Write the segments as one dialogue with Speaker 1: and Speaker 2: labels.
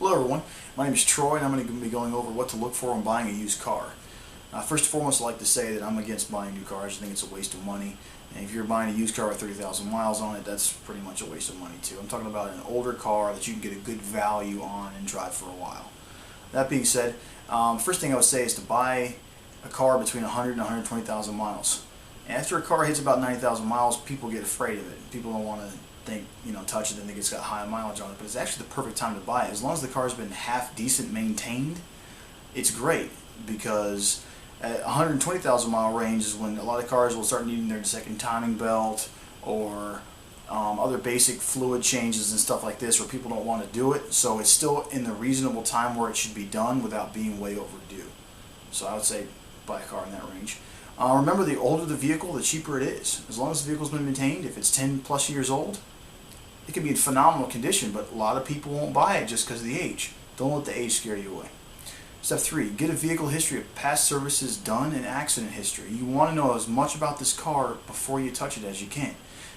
Speaker 1: Hello everyone, my name is Troy and I'm going to be going over what to look for when buying a used car. First and foremost, I'd like to say that I'm against buying new cars. I think it's a waste of money. And if you're buying a used car with 30,000 miles on it, that's pretty much a waste of money too. I'm talking about an older car that you can get a good value on and drive for a while. That being said, first thing I would say is to buy a car between 100 and 120,000 miles. And after a car hits about 90,000 miles, people get afraid of it. People don't want to touch it and think it's got high mileage on it, but it's actually the perfect time to buy it. As long as the car's been half decent maintained, it's great, because at 120,000 mile range is when a lot of cars will start needing their second timing belt or other basic fluid changes and stuff like this, where people don't want to do it. So it's still in the reasonable time where it should be done without being way overdue. So I would say buy a car in that range. Remember, the older the vehicle, the cheaper it is. As long as the vehicle's been maintained, if it's 10 plus years old, it can be in phenomenal condition, but a lot of people won't buy it just because of the age. Don't let the age scare you away. Step 3, get a vehicle history of past services done and accident history. You want to know as much about this car before you touch it as you can.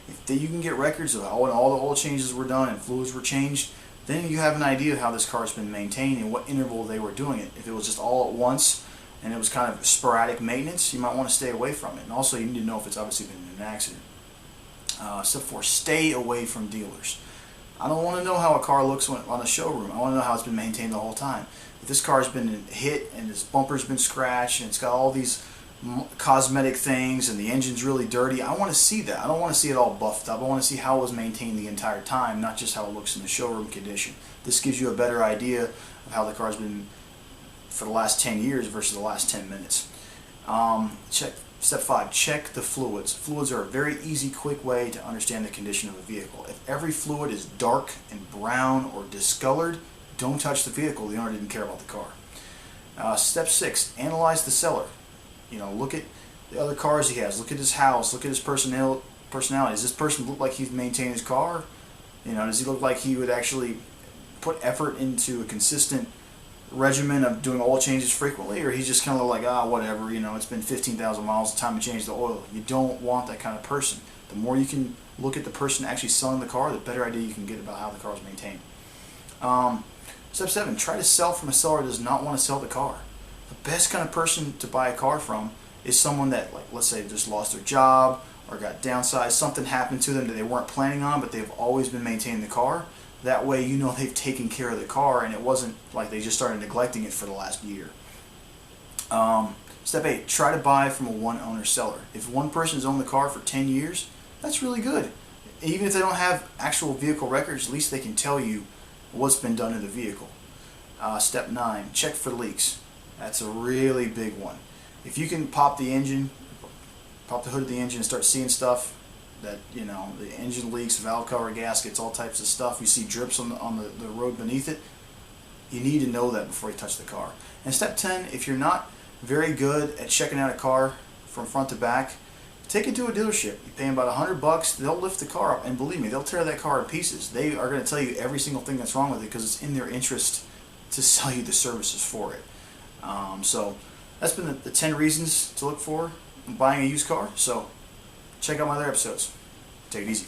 Speaker 1: If you can get records of all the oil changes were done and fluids were changed, then you have an idea of how this car's been maintained and what interval they were doing it. If it was just all at once and it was kind of sporadic maintenance, you might want to stay away from it. And also, you need to know if it's obviously been in an accident. Step 4, stay away from dealers. I don't want to know how a car looks on a showroom. I want to know how it's been maintained the whole time. If this car's been hit and this bumper's been scratched and it's got all these cosmetic things and the engine's really dirty, I want to see that. I don't want to see it all buffed up. I want to see how it was maintained the entire time, not just how it looks in the showroom condition. This gives you a better idea of how the car's been for the last 10 years versus the last 10 minutes. Step 5, check the fluids. Fluids are a very easy, quick way to understand the condition of a vehicle. If every fluid is dark and brown or discolored, don't touch the vehicle. The owner didn't care about the car. Step 6, analyze the seller. Look at the other cars he has. Look at his house. Look at his personality. Does this person look like he's maintained his car? Does he look like he would actually put effort into a consistent regimen of doing oil changes frequently, or he's just kind of like, whatever, it's been 15,000 miles, it's time to change the oil. You don't want that kind of person. The more you can look at the person actually selling the car, the better idea you can get about how the car is maintained. Step 7, try to sell from a seller that does not want to sell the car. The best kind of person to buy a car from is someone that, like, let's say, just lost their job or got downsized, something happened to them that they weren't planning on, but they've always been maintaining the car. That way they've taken care of the car and it wasn't like they just started neglecting it for the last year. Step 8, try to buy from a one-owner seller. If one person's owned the car for 10 years, that's really good. Even if they don't have actual vehicle records, at least they can tell you what's been done to the vehicle. Step 9, check for leaks. That's a really big one. If you can pop the engine, pop the hood of the engine and start seeing stuff that, the engine leaks, valve cover gaskets, all types of stuff, you see drips on the road beneath it, you need to know that before you touch the car. And step 10, if you're not very good at checking out a car from front to back, take it to a dealership. You pay them about $100, they'll lift the car up, and believe me, they'll tear that car to pieces. They are going to tell you every single thing that's wrong with it because it's in their interest to sell you the services for it. So that's been the 10 reasons to look for when buying a used car. So check out my other episodes. Take it easy.